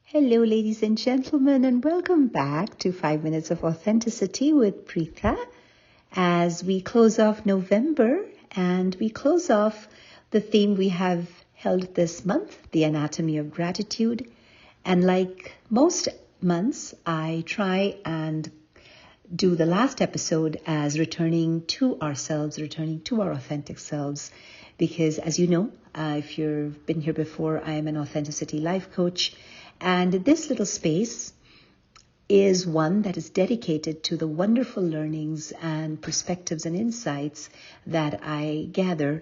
Hello, ladies and gentlemen, and welcome back to 5 Minutes of Authenticity with Preetha as we close off November and we close off the theme we have held this month, the anatomy of gratitude. And like most months, I try and do the last episode as returning to ourselves, returning to our authentic selves. Because as you know, if you've been here before, I am an authenticity life coach. And this little space is one that is dedicated to the wonderful learnings and perspectives and insights that I gather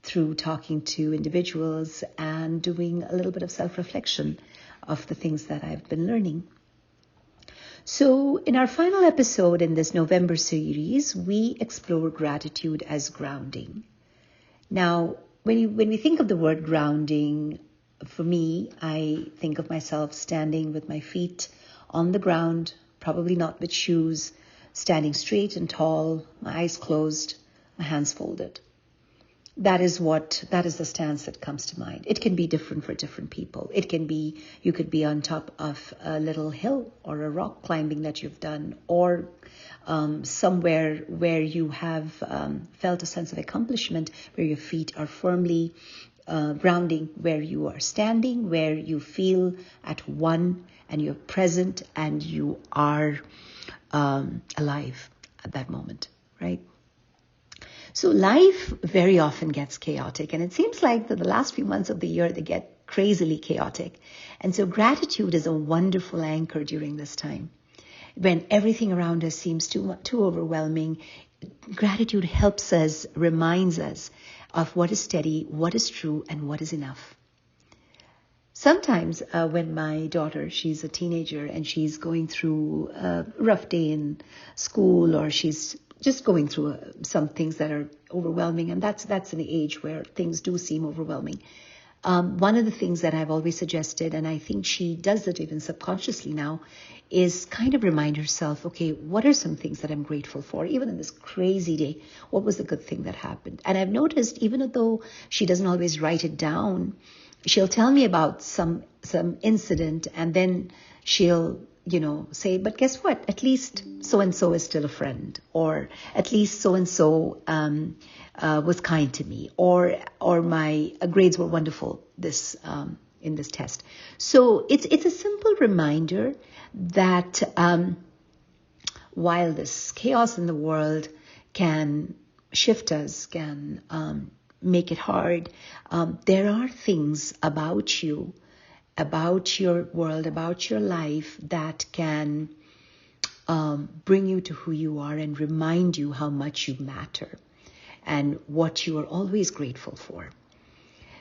through talking to individuals and doing a little bit of self-reflection of the things that I've been learning. So in our final episode in this November series, we explore gratitude as grounding. Now, when we think of the word grounding, for me, I think of myself standing with my feet on the ground, probably not with shoes, standing straight and tall, my eyes closed, my hands folded. That is the stance that comes to mind. It can be different for different people. It can be, you could be on top of a little hill or a rock climbing that you've done, or somewhere where you have felt a sense of accomplishment, where your feet are firmly grounding, where you are standing, where you feel at one and you're present and you are alive at that moment, right? So life very often gets chaotic, and it seems like that the last few months of the year, they get crazily chaotic. And so gratitude is a wonderful anchor during this time. When everything around us seems too overwhelming, gratitude helps us, reminds us of what is steady, what is true, and what is enough. Sometimes when my daughter, she's a teenager and she's going through a rough day in school, or she's just going through some things that are overwhelming, and that's an age where things do seem overwhelming. One of the things that I've always suggested, and I think she does it even subconsciously now, is kind of remind herself, okay, what are some things that I'm grateful for? Even in this crazy day, what was the good thing that happened? And I've noticed, even though she doesn't always write it down, she'll tell me about some incident, and then she'll say, but guess what? At least so-and-so is still a friend, or at least so-and-so was kind to me, or my grades were wonderful in this test. So it's a simple reminder that while this chaos in the world can shift us, can make it hard, there are things about you, about your world, about your life that can bring you to who you are and remind you how much you matter and what you are always grateful for.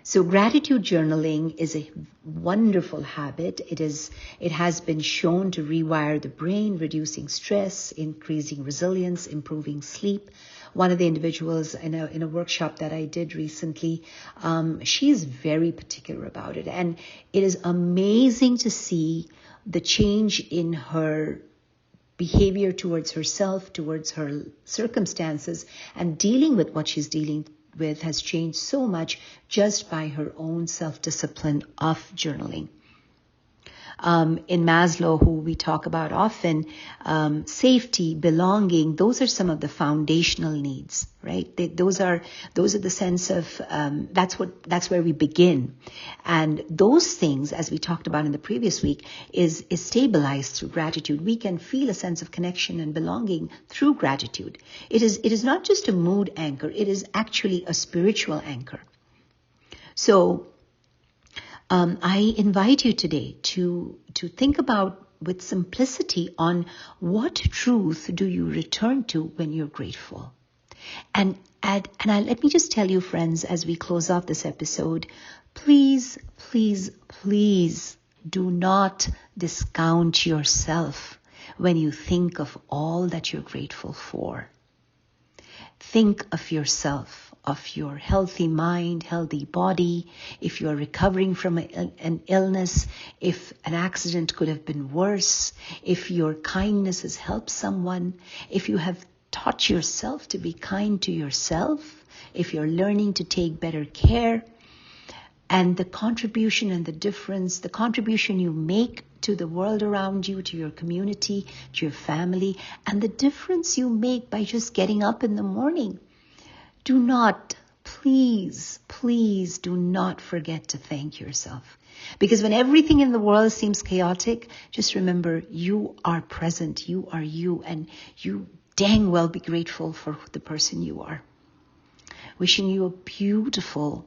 So gratitude journaling is a wonderful habit. It has been shown to rewire the brain, reducing stress, increasing resilience, improving sleep. One of the individuals in a workshop that I did recently, she is very particular about it. And it is amazing to see the change in her behavior towards herself, towards her circumstances, and dealing with what she's dealing with has changed so much just by her own self-discipline of journaling. In Maslow, who we talk about often, safety, belonging, those are some of the foundational needs, right? Those are the sense of, that's where we begin. And those things, as we talked about in the previous week, is stabilized through gratitude. We can feel a sense of connection and belonging through gratitude. It is not just a mood anchor, it is actually a spiritual anchor. So, I invite you today to think about with simplicity on what truth do you return to when you're grateful. And let me just tell you, friends, as we close off this episode, please, please, please do not discount yourself when you think of all that you're grateful for. Think of yourself, of your healthy mind, healthy body, if you're recovering from an illness, if an accident could have been worse, if your kindness has helped someone, if you have taught yourself to be kind to yourself, if you're learning to take better care. and the contribution and the difference, the contribution you make to the world around you, to your community, to your family, and the difference you make by just getting up in the morning. Do not, please do not forget to thank yourself. Because when everything in the world seems chaotic, just remember you are present, you are you, and you dang well be grateful for the person you are. Wishing you a beautiful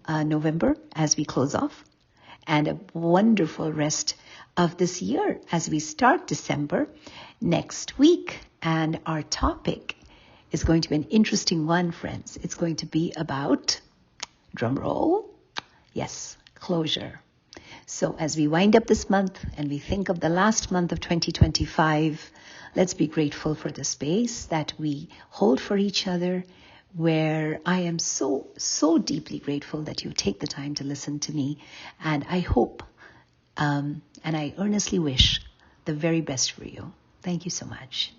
November as we close off, and a wonderful rest of this year as we start December next week. And our topic is going to be an interesting one, friends. It's going to be about, drum roll, yes, closure. So as we wind up this month and we think of the last month of 2025, let's be grateful for the space that we hold for each other, where I am so deeply grateful that you take the time to listen to me. And I hope and I earnestly wish the very best for you. Thank you so much.